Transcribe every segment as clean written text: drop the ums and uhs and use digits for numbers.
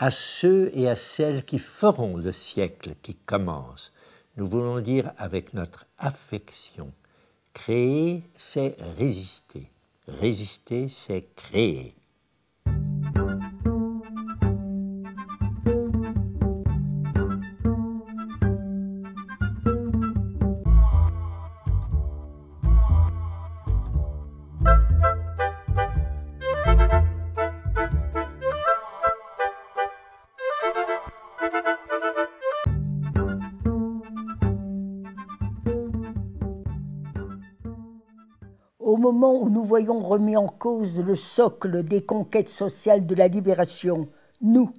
À ceux et à celles qui feront le siècle qui commence, nous voulons dire avec notre affection, créer, c'est résister. Résister, c'est créer. Au moment où nous voyons remis en cause le socle des conquêtes sociales de la libération, nous,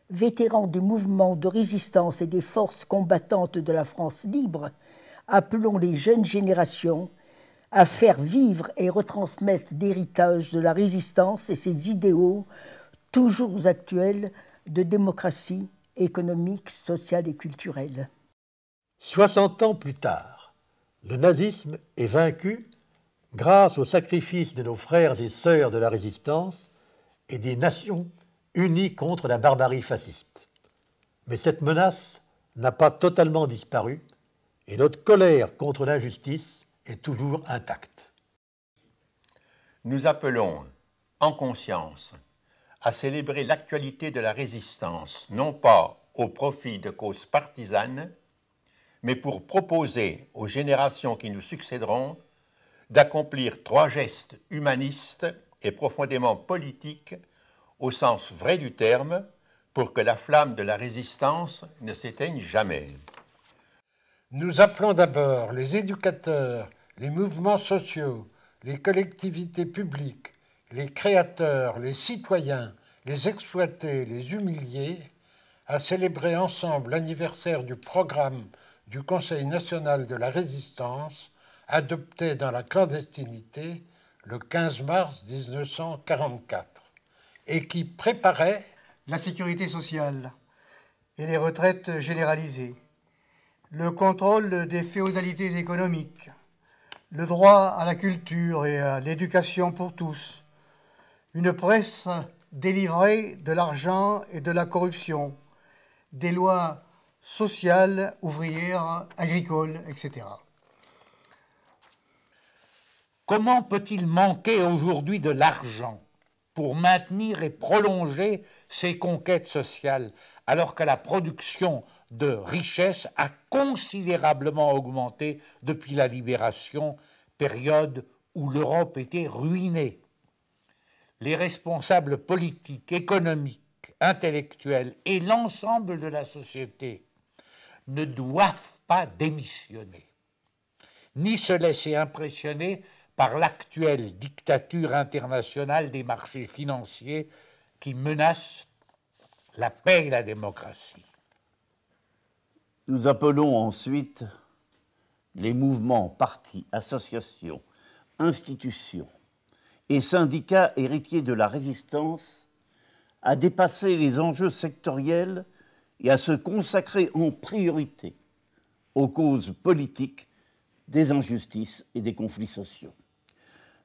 vétérans des mouvements de résistance et des forces combattantes de la France libre, appelons les jeunes générations à faire vivre et retransmettre l'héritage de la résistance et ses idéaux toujours actuels de démocratie économique, sociale et culturelle. 60 ans plus tard, le nazisme est vaincu grâce au sacrifice de nos frères et sœurs de la résistance et des nations unies contre la barbarie fasciste. Mais cette menace n'a pas totalement disparu et notre colère contre l'injustice est toujours intacte. Nous appelons, en conscience, à célébrer l'actualité de la résistance, non pas au profit de causes partisanes, mais pour proposer aux générations qui nous succéderont d'accomplir 3 gestes humanistes et profondément politiques au sens vrai du terme pour que la flamme de la résistance ne s'éteigne jamais. Nous appelons d'abord les éducateurs, les mouvements sociaux, les collectivités publiques, les créateurs, les citoyens, les exploités, les humiliés, à célébrer ensemble l'anniversaire du programme du Conseil national de la résistance adopté dans la clandestinité le 15 mars 1944 et qui préparait la sécurité sociale et les retraites généralisées, le contrôle des féodalités économiques, le droit à la culture et à l'éducation pour tous, une presse délivrée de l'argent et de la corruption, des lois sociales, ouvrières, agricoles, etc. Comment peut-il manquer aujourd'hui de l'argent pour maintenir et prolonger ces conquêtes sociales alors que la production de richesses a considérablement augmenté depuis la libération, période où l'Europe était ruinée? Les responsables politiques, économiques, intellectuels et l'ensemble de la société ne doivent pas démissionner, ni se laisser impressionner par l'actuelle dictature internationale des marchés financiers qui menace la paix et la démocratie. Nous appelons ensuite les mouvements, partis, associations, institutions et syndicats héritiers de la résistance à dépasser les enjeux sectoriels et à se consacrer en priorité aux causes politiques des injustices et des conflits sociaux.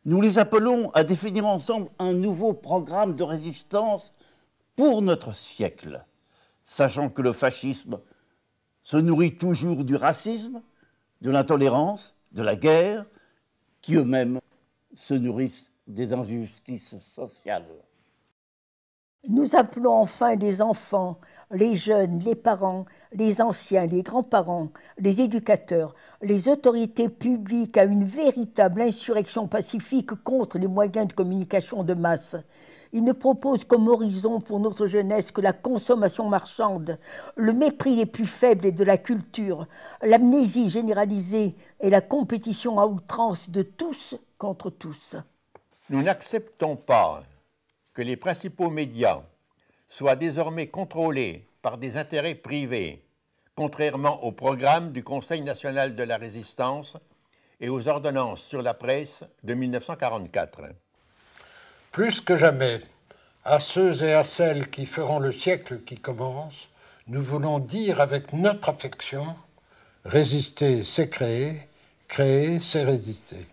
Nous les appelons à définir ensemble un nouveau programme de résistance pour notre siècle, sachant que le fascisme se nourrit toujours du racisme, de l'intolérance, de la guerre, qui eux-mêmes se nourrissent des injustices sociales. Nous appelons enfin les enfants, les jeunes, les parents, les anciens, les grands-parents, les éducateurs, les autorités publiques à une véritable insurrection pacifique contre les moyens de communication de masse. Ils ne proposent comme horizon pour notre jeunesse que la consommation marchande, le mépris des plus faibles et de la culture, l'amnésie généralisée et la compétition à outrance de tous contre tous. Nous n'acceptons pas que les principaux médias soient désormais contrôlés par des intérêts privés, contrairement au programme du Conseil national de la résistance et aux ordonnances sur la presse de 1944. Plus que jamais, à ceux et à celles qui feront le siècle qui commence, nous voulons dire avec notre affection, résister, c'est créer, créer, c'est résister.